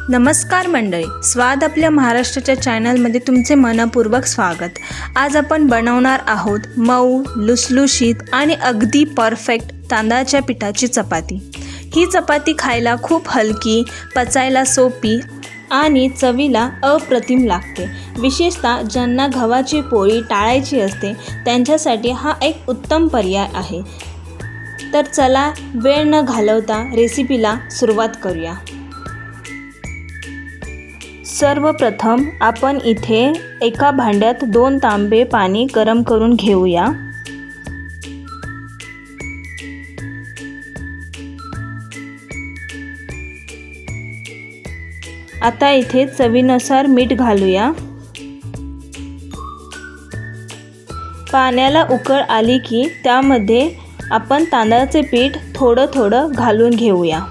नमस्कार मंडळी, स्वाद आपल्या महाराष्ट्राच्या चॅनलमध्ये तुमचे मनपूर्वक स्वागत। आज आपण बनवणार आहोत मऊ, लुसलुशीत आणि अगदी परफेक्ट तांदळाच्या पिठाची चपाती। ही चपाती खायला खूप हलकी, पचायला सोपी आणि चवीला अप्रतिम लागते। विशेषतः ज्यांना गव्हाची पोळी टाळायची असते त्यांच्यासाठी हा एक उत्तम पर्याय आहे। तर चला वेळ न घालवता रेसिपीला सुरुवात करूया। सर्वप्रथम आपण इथे एका भांड्यात 2 तांबे पाणी गरम करून घेऊया। आता इथे चवीनुसार मीठ घालूया। पाण्याला उकळ आली की त्यामध्ये आपण तांदळाचे पीठ थोडं थोडं घालून घेऊया।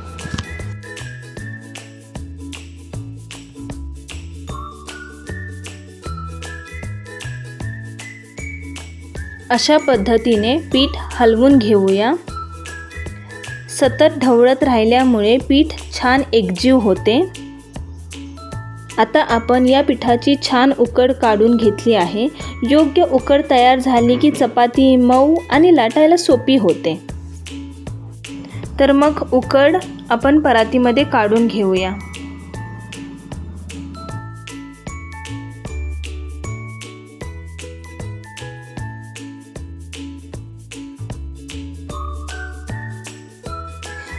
अशा पद्धतीने पीठ हलवून घेऊया। सतत ढवळत राहिल्यामुळे पीठ छान एकजीव होते। आता आपण या पिठाची छान उकड काढून घेतली आहे। योग्य उकड तयार झाली की चपाती मऊ आणि लाटायला सोपी होते। तर मग उकड आपण परातीमध्ये काढून घेऊया।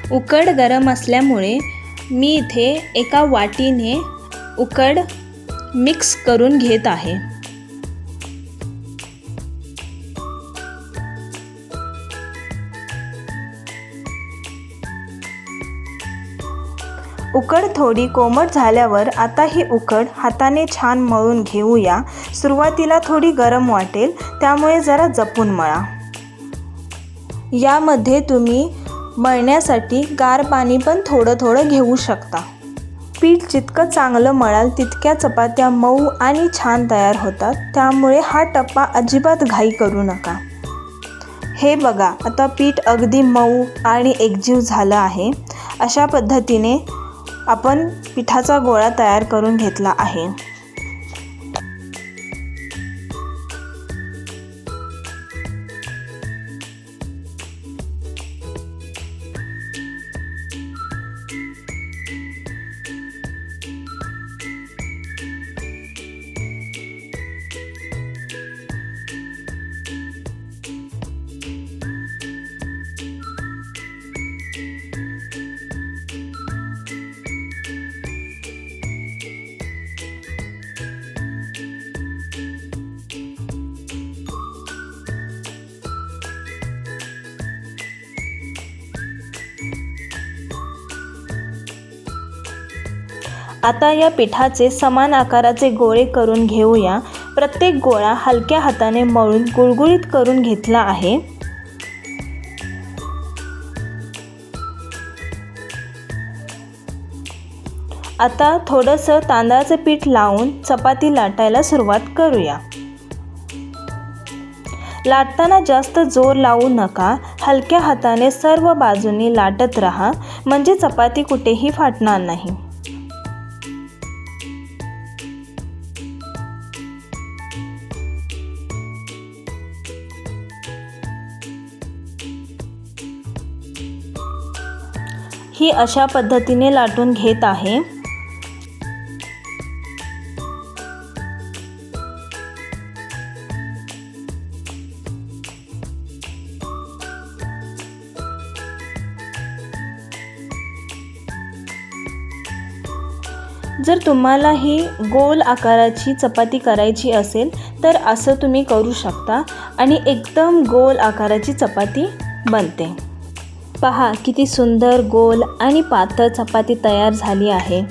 उकड गरम असल्यामुळे मी इथे एका वाटीने उकड मिक्स करून घेत आहे। उकड थोडी कोमट झाल्यावर आता ही उकड हाताने छान मळून घेऊया। सुरुवातीला थोडी गरम वाटेल, त्यामुळे जरा जपून मळा। यामध्ये तुम्ही मळण्यासाठी गार पाणी पण थोडं घेऊ शकता। पीठ जितकं चांगलं मळाल तितक्या चपात्या मऊ आणि छान तयार होतात, त्यामुळे हा टप्पा अजिबात घाई करू नका। हे बघा, आता पीठ अगदी मऊ आणि एकजीव झालं आहे। अशा पद्धतीने आपण पिठाचा गोळा तयार करून घेतला आहे। आता या पिठाचे समान आकाराचे गोळे करून घेऊया। प्रत्येक गोळा हलक्या हाताने मळून गुळगुळीत करून घेतला आहे। आता थोडंसं तांदळाचे पीठ लावून चपाती लाटायला सुरुवात करूया। लाटताना जास्त जोर लावू नका, हलक्या हाताने सर्व बाजूनी लाटत राहा, म्हणजे चपाती कुठेही फाटणार नाही। ही अशा पद्धतीने लाटून घेत आहे। जर तुम्हाला ही गोल आकाराची चपाती करायची असेल तर असं तुम्ही करू शकता आणि एकदम गोल आकाराची चपाती बनते। पहा किती सुंदर गोल आणि पातळ चपाती तयार झाली आहे।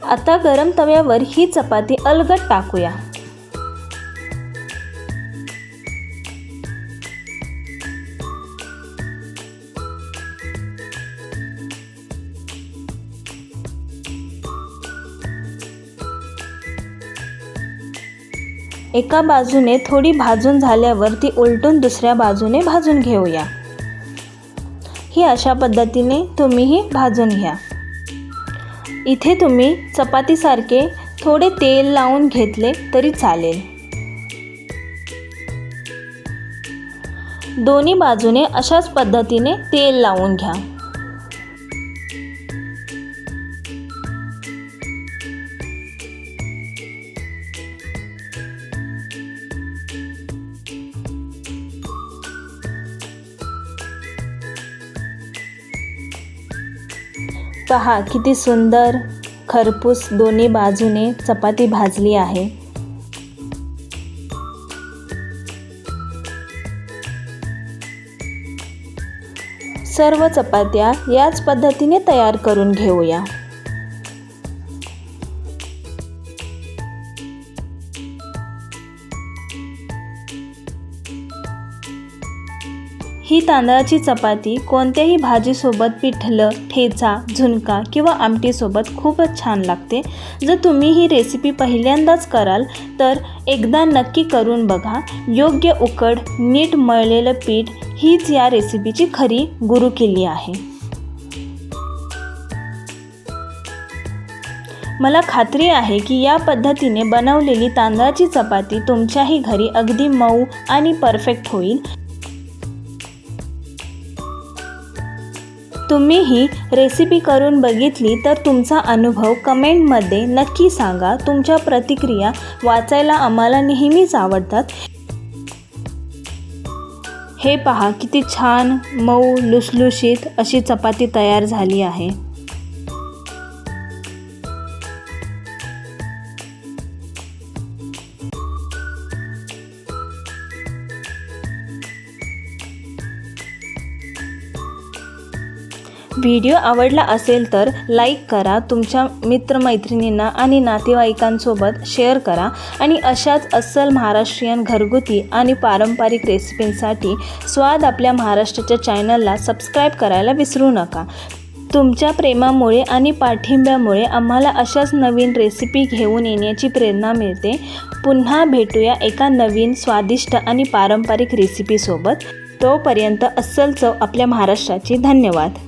आता गरम तव्यावर ही चपाती अलगद टाकूया। एका बाजूने थोडी भाजून झाल्यावर ती उलटून दुसऱ्या बाजूने भाजून घेऊया। ही अशा पद्धतीने तुम्हीही भाजून घ्या। इथे तुम्ही चपातीसारखे थोडे तेल लावून घेतले तरी चालेल। दोन्ही बाजूने अशाच पद्धतीने तेल लावून घ्या। पहा किती सुंदर खरपूस दोन्ही बाजूने चपाती भाजली आहे। सर्व चपात्या याच पद्धतीने तयार करून घेऊया। ही तांदळाची चपाती कोणत्याही भाजीसोबत, पिठलं, ठेचा, झुणका किंवा आमटीसोबत खूपच छान लागते। जर तुम्ही ही रेसिपी पहिल्यांदाच कराल तर एकदा नक्की करून बघा। योग्य उकड, नीट मळलेलं पीठ हीच या रेसिपीची खरी गुरुकिल्ली आहे। मला खात्री आहे की या पद्धतीने बनवलेली तांदळाची चपाती तुमच्याही घरी अगदी मऊ आणि परफेक्ट होईल। तुम्ही ही रेसिपी करून बघितली तर तुमचा अनुभव कमेंटमध्ये नक्की सांगा। तुमच्या प्रतिक्रिया वाचायला आम्हाला नेहमीच आवडतात। हे पहा किती छान मऊ लुसलुशीत अशी चपाती तयार झाली आहे। व्हिडिओ आवडला असेल तर लाईक करा, तुमच्या मित्रमैत्रिणींना आणि नातेवाईकांसोबत शेअर करा आणि अशाच अस्सल महाराष्ट्रीयन घरगुती आणि पारंपरिक रेसिपींसाठी स्वाद आपल्या महाराष्ट्राच्या चॅनलला सबस्क्राईब करायला विसरू नका। तुमच्या प्रेमामुळे आणि पाठिंब्यामुळे आम्हाला अशाच नवीन रेसिपी घेऊन येण्याची प्रेरणा मिळते। पुन्हा भेटूया एका नवीन स्वादिष्ट आणि पारंपरिक रेसिपीसोबत। तोपर्यंत अस्सल चव आपल्या महाराष्ट्राची। धन्यवाद।